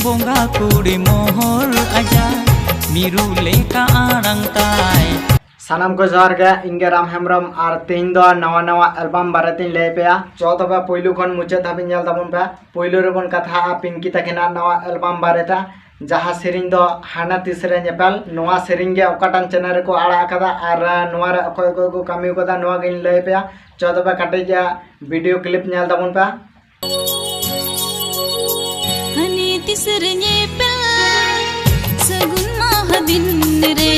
बोंगा कुड़ी मोहर आजा मिरु लेका आड़ांग ताय। सानाम को जोहार गे इंगे राम हेम्ब्रम और तेहन दो नवा नवा एल्बाम बारेतीन लय पेया। चो तबे पोयलू खन मुचाद धाबी नेल ताबोन पे। पोयलू रेबन कथा पिंकी तकिना नवा एल्बाम बारेता जहाँ सेरिंग दो हाना तीसरे नेपेल नवा सेरिंग गे ओकाटान चैनल को आड़ा कदा और नवा रे अकोय अकोय को कामी कदा नवा गिन लय पेया। चो तबे काटे जा वीडियो क्लिप नेल ताबोन पे। हनी तीसरे नेपेल सगुन माह दिन रे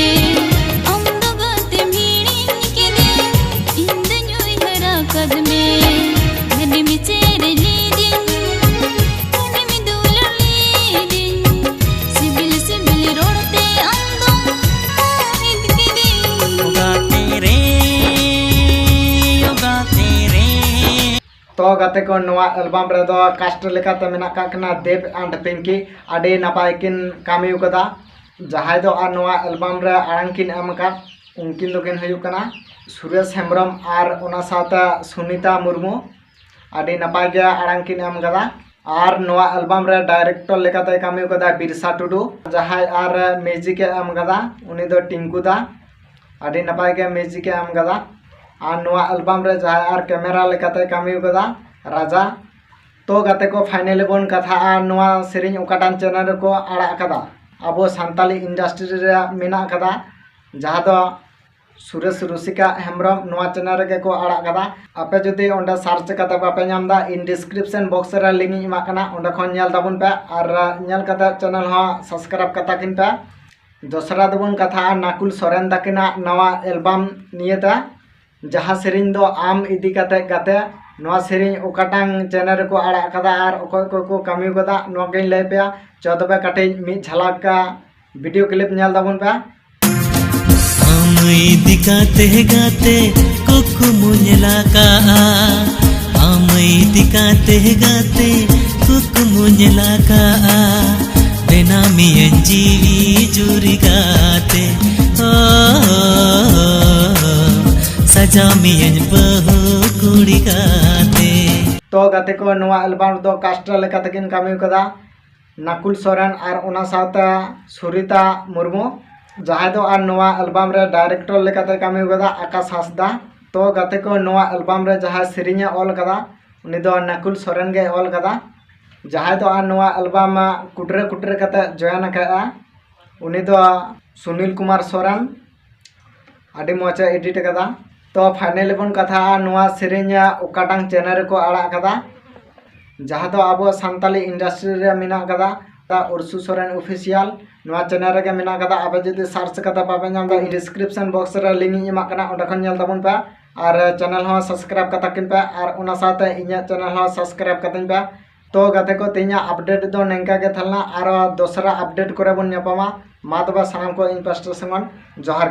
तो गाते को नवा एल्बाम रे दो कास्ट लेकाते मेना काकना देव एंड पिंकी आडे नापाय किन कामी कदा जहाय दो आ नवा एल्बाम रे आड़ांग किन एम का उनकिन दो किन हयु कना सुरेश हेम्ब्रम और ओना साथा सुनीता मुर्मू आडे नापाय गे आड़ांग किन एम कदा और नवा एल्बाम रे डायरेक्टर लेकाते कामी कदा बिरसा टुडू जहाय और म्यूजिक एम कदा उनी दो टिंकू दा आडे नापाय गे म्यूजिक एम कदा और नवा एल्बाम रे जहां और कैमरा लेकाते कामी कदा राजा। तो गाते को फाइनली बन कथा नवा सेरिंग ओकाटान चैनल को आड़ा कदा अब सानताली इंडस्ट्री रे मेना कदा जहां दो सुरेश रुसिका हेम्ब्रम नवा चैनल रे को आड़ा कदा। आपे जदि ओंडे सर्च कते बापे नामदा इन डिस्क्रिप्शन बॉक्स रे लिंक इमा कना ओंडे खन नेल ताबुन पे और नेल कते चैनल हो सब्सक्राइब कता किन पे। दोसरा दबुन कथा नाकुल सोरेन दाकिना नवा एल्बाम नियता जहाँ सेरिंग दो आम इदी कते गाते नवा सेरिंग ओकाटांग चैनल को आड़ा कदा और अकोय अकोय को कामी कदा नवा गई लय पेया। चो तबे काटे मि झलक का वीडियो क्लिप नेल ताबुन पे। आम इदी काते गाते कुकुमु नेला का आम इदी काते गाते कुकुमु नेला का बेनामी जीवी जुरी गाते सजामियन बहु कुड़ी गाते। तो गाते को नवा एल्बाम दो कास्ट लेकाते किन कामी कदा नाकुल सोरेन और ओना साथे सुरीता मुर्मू जहां दो और नवा एल्बाम रे डायरेक्टर लेकाते कामी कदा आकाश हासदा। तो गाते को नवा एल्बाम रे जहां सेरिंग ऑल कदा उनी दो नाकुल सोरेन गे ऑल कदा जहां दो और नवा एल्बाम कुटरे कुटरे कते जॉइन कआ उनी दो सुनील कुमार सोरेन आडी मोचा एडिट कदा। तो फाइनली बन कथा नवा सेरिंग ओकाटांग चैनल को आड़ा कदा जहां दो अब सानताली इंडस्ट्री रे मेना कदा उर्सु सोरेन ऑफिशियल नवा चैनल रे मेना कदा। अब जदि सर्च कता पाबे नाम दा डिस्क्रिप्शन बॉक्स रे लिंक इमा कना ओंडे खन नेल ताबुन पे और चैनल हो सब्सक्राइब कता किन पे और ओना साथे इnya चैनल हो सब्सक्राइब कतिन पे। तो गाते को तेना अपडेट दो नेंका गे थलना और दोसरा अपडेट करे बन न्यापामा मा तबे सानाम को इन पास्टर संगन जोहार।